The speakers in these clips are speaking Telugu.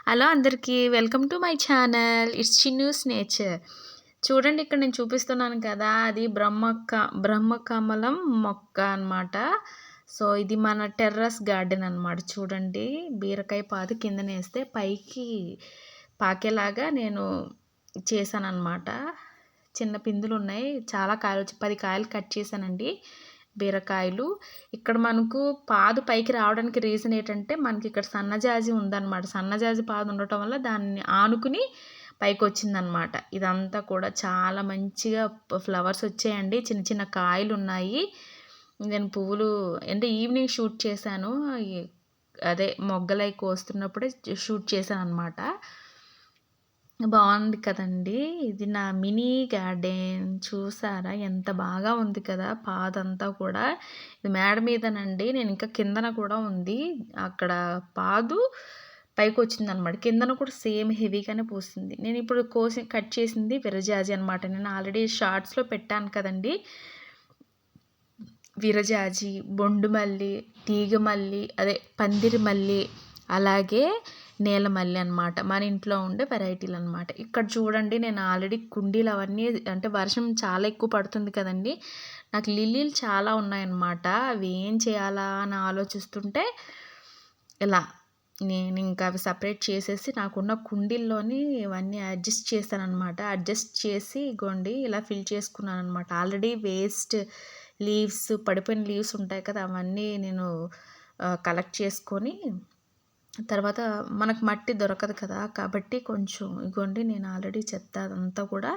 హలో అందరికీ welcome to my channel it's Chinnu's nature. చూడండి, ఇక్కడ నేను చూపిస్తున్నాను కదా, అది బ్రహ్మకమలం మొక్క అన్నమాట. సో ఇది మన టెర్రస్ గార్డెన్ అన్నమాట. చూడండి, బీరకాయ పాదు కిందన వేస్తే పైకి పాకేలాగా నేను చేశాను అన్నమాట. చిన్న పిందులు ఉన్నాయి, చాలా కాయలు వచ్చి 10 కాయలు కట్ చేశానండి బీరకాయలు. ఇక్కడ మనకు పాదు పైకి రావడానికి రీజన్ ఏంటంటే, మనకి ఇక్కడ సన్నజాజి ఉందన్నమాట. సన్నజాజి పాదు ఉండటం వల్ల దాన్ని ఆనుకుని పైకి వచ్చిందనమాట. ఇదంతా కూడా చాలా మంచిగా ఫ్లవర్స్ వచ్చాయండి, చిన్న చిన్న కాయలు ఉన్నాయి. నేను పువ్వులు అంటే ఈవినింగ్ షూట్ చేశాను, అదే మొగ్గలై కోస్తున్నప్పుడే షూట్ చేశాను అనమాట. బాగుంది కదండి, ఇది నా మినీ గార్డెన్. చూసారా ఎంత బాగా ఉంది కదా, పాదంతా కూడా. ఇది మేడ మీదనండి, నేను ఇంకా కిందన కూడా ఉంది. అక్కడ పాదు పైకి వచ్చింది అనమాట, కిందన కూడా సేమ్ హెవీగానే పూస్తుంది. నేను ఇప్పుడు కట్ చేసింది విరజాజి అనమాట. నేను ఆల్రెడీ షార్ట్స్లో పెట్టాను కదండి. విరజాజి, బొండుమల్లి, తీగమల్లి, అదే పందిరి మల్లి, అలాగే నేలమల్లి అనమాట. మన ఇంట్లో ఉండే వెరైటీలు అనమాట. ఇక్కడ చూడండి, నేను ఆల్రెడీ కుండీలు అవన్నీ, అంటే వర్షం చాలా ఎక్కువ పడుతుంది కదండి, నాకు లిల్లీలు చాలా ఉన్నాయన్నమాట. అవి ఏం చేయాలా అని ఆలోచిస్తుంటే ఇలా నేను ఇంకా అవి సపరేట్ చేసేసి నాకున్న కుండీల్లోని ఇవన్నీ అడ్జస్ట్ చేశాను అనమాట. అడ్జస్ట్ చేసి ఇగోండి ఇలా ఫిల్ చేసుకున్నాను అనమాట. ఆల్రెడీ వేస్ట్ లీవ్స్, పడిపోయిన లీవ్స్ ఉంటాయి కదా, అవన్నీ నేను కలెక్ట్ చేసుకొని, తర్వాత మనకు మట్టి దొరకదు కదా, కాబట్టి కొంచెం ఇగోండి నేను ఆల్రెడీ చెత్త అదంతా కూడా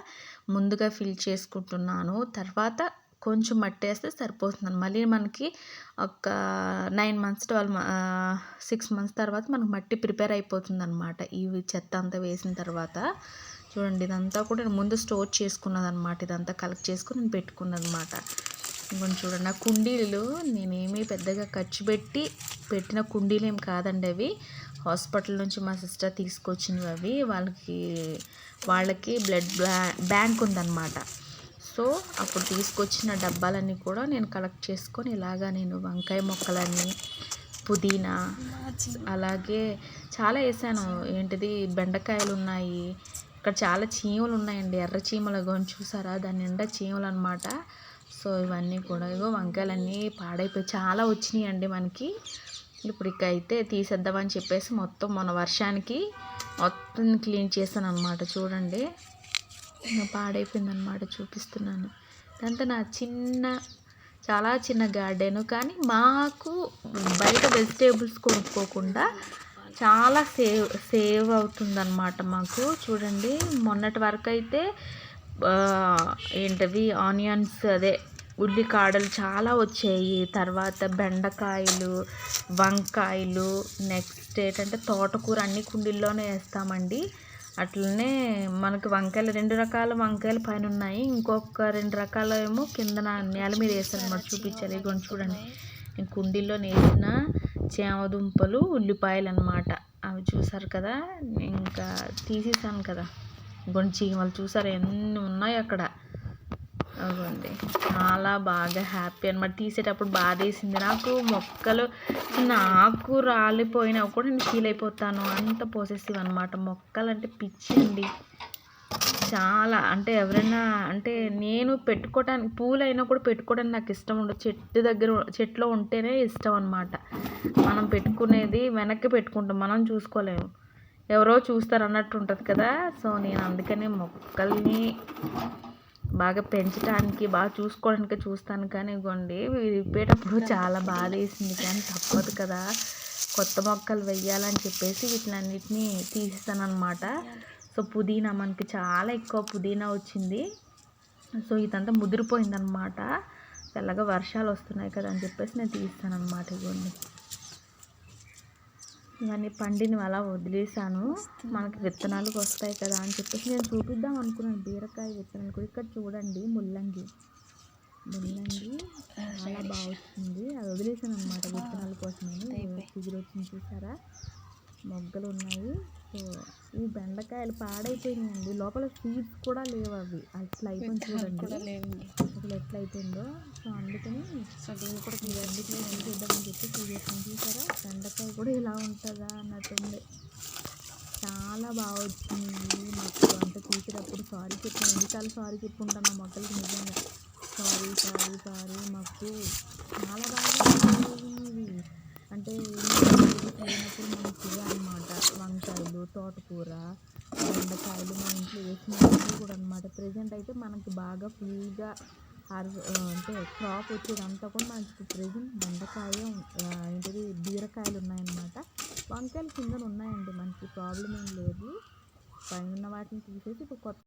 ముందుగా ఫిల్ చేసుకుంటున్నాను. తర్వాత కొంచెం మట్టి వేస్తే సరిపోతుంది. మళ్ళీ మనకి ఒక 9 మంత్స్ 6 మంత్స్ తర్వాత మనకు మట్టి ప్రిపేర్ అయిపోతుంది అనమాట. ఈ చెత్త అంతా వేసిన తర్వాత చూడండి, ఇదంతా కూడా నేను ముందు స్టోర్ చేసుకున్నది అనమాట. ఇదంతా కలెక్ట్ చేసుకుని నేను పెట్టుకున్నదనమాట. ఇంకొంచెం చూడండి, నా కుండీలు నేనేమీ పెద్దగా ఖర్చు పెట్టి పెట్టిన కుండీలు ఏం కాదండి. అవి హాస్పిటల్ నుంచి మా సిస్టర్ తీసుకొచ్చినవి. అవి వాళ్ళకి బ్లడ్ బ్యాంక్ ఉందన్నమాట. సో అప్పుడు తీసుకొచ్చిన డబ్బాలన్నీ కూడా నేను కలెక్ట్ చేసుకొని ఇలాగా నేను వంకాయ మొక్కలన్నీ, పుదీనా, అలాగే చాలా వేసాను. ఏంటిది, బెండకాయలు ఉన్నాయి. ఇక్కడ చాలా చీమలు ఉన్నాయండి, ఎర్ర చీమలు. చూసారా, దాని నిండా చీమలు అనమాట. సో ఇవన్నీ కూడా ఇగో వంకాయలన్నీ పాడైపోయి చాలా వచ్చినాయండి మనకి. ఇప్పుడు ఇక అయితే తీసేద్దామని చెప్పేసి మొత్తం మన వర్షానికి మొత్తం క్లీన్ చేశాను అనమాట. చూడండి, పాడైపోయిందనమాట, చూపిస్తున్నాను. ఇదంతా నా చాలా చిన్న గార్డెను, కానీ మాకు బయట వెజిటేబుల్స్ కొనుక్కోకుండా చాలా సేవ్ అవుతుందన్నమాట మాకు. చూడండి, మొన్నటి వరకు అయితే ఏంటవి ఆనియన్స్, అదే ఉల్లికాడలు చాలా వచ్చాయి. తర్వాత బెండకాయలు, వంకాయలు, నెక్స్ట్ ఏంటంటే తోటకూర అన్ని కుండీల్లోనే వేస్తామండి. అట్లనే మనకు వంకాయలు 2 రకాల వంకాయలు పైన ఉన్నాయి, ఇంకొక 2 రకాల ఏమో కిందన నేల మీద వేస్తాను అన్నమాట. చూపించాలి, ఇగోండి చూడండి, నేను కుండీల్లో వేసిన చేమదుంపలు, ఉల్లిపాయలు అనమాట. అవి చూసారు కదా, ఇంకా తీసేసాను కదా. ఇగోండి చీమలు చూసారు ఎన్ని ఉన్నాయి అక్కడ. అవ్వండి, చాలా బాగా హ్యాపీ అనమాట. తీసేటప్పుడు బాధ వేసింది నాకు. మొక్కలు చిన్న ఆకు రాలిపోయినా కూడా నేను ఫీల్ అయిపోతాను, అంత పొసెసివ్ అనమాట. మొక్కలు అంటే పిచ్చి అండి చాలా. అంటే ఎవరైనా, అంటే నేను పెట్టుకోవడానికి పూలైనా కూడా పెట్టుకోవడానికి నాకు ఇష్టం ఉండదు. చెట్లో ఉంటేనే ఇష్టం అనమాట. మనం పెట్టుకునేది వెనక్కి పెట్టుకుంటాం, మనం చూసుకోలేము, ఎవరో చూస్తారు అన్నట్టు ఉంటుంది కదా. సో నేను అందుకనే మొక్కల్ని బాగా పెంచడానికి, బాగా చూసుకోవడానికి చూస్తాను. కానీ ఇవ్వండి, విప్పేటప్పుడు చాలా బాధ వేసింది, కానీ తప్పదు కదా, కొత్త మొక్కలు వెయ్యాలని చెప్పేసి వీటినన్నిటిని తీసేసాను అనమాట. సో పుదీనా, మనకి చాలా ఎక్కువ పుదీనా వచ్చింది. సో ఇదంతా ముదిరిపోయిందనమాట. తెల్లగా వర్షాలు వస్తున్నాయి కదా అని చెప్పేసి నేను తీస్తాను అనమాట. ఇవ్వండి, ఇవన్నీ పండినవి అలా వదిలేసాను, మనకి విత్తనాలకు వస్తాయి కదా అని చెప్పేసి నేను చూపిద్దాం అనుకున్నాను. బీరకాయ విత్తనాలు కూడా ఇక్కడ చూడండి, ముల్లంగి చాలా బాగా వచ్చింది. అది వదిలేసాను అనమాట విత్తనాల కోసమని. చిగురు వచ్చింది చూసారా, మొగ్గలు ఉన్నాయి. సో ఈ బెండకాయలు పాడైపోయినాయండి, లోపల సీడ్స్ కూడా లేవు. అవి అట్లా అయిపోయింది చూడండి, అసలు ఎట్లా అయిపోయిందో. సో అందుకని దీన్ని కూడా తీసేద్దామని చెప్పి తీసేసాను. చూసారా, బెండకాయ కూడా ఇలా ఉంటుందా అన్నట్టుంది. చాలా బాగా వచ్చినాయి మాకు. అంటే తీసేటప్పుడు సారీ చెప్పాను, ఎన్నిసార్లు సారీ చెప్పుంటాను ఆ మొక్కలకి నిజంగా. సారీ సారీ సారీ మాకు చాలా బాగా ఇవి. అంటే లేనప్పుడు మనకి ఇవే అనమాట, వంకాయలు, తోటకూర, బెండకాయలు మా ఇంట్లో వేసినవి కూడా అనమాట. ప్రెజెంట్ అయితే మనకి బాగా ఫుల్గా అంటే క్రాప్ వచ్చేదంతా కూడా మనకి ప్రెజెంట్ బెండకాయ, ఏంటిది బీరకాయలు ఉన్నాయన్నమాట. వంకాయలు కిందన ఉన్నాయండి, మనకి ప్రాబ్లం ఏం లేదు. పైన ఉన్న వాటిని తీసేసి ఇప్పుడు కొత్త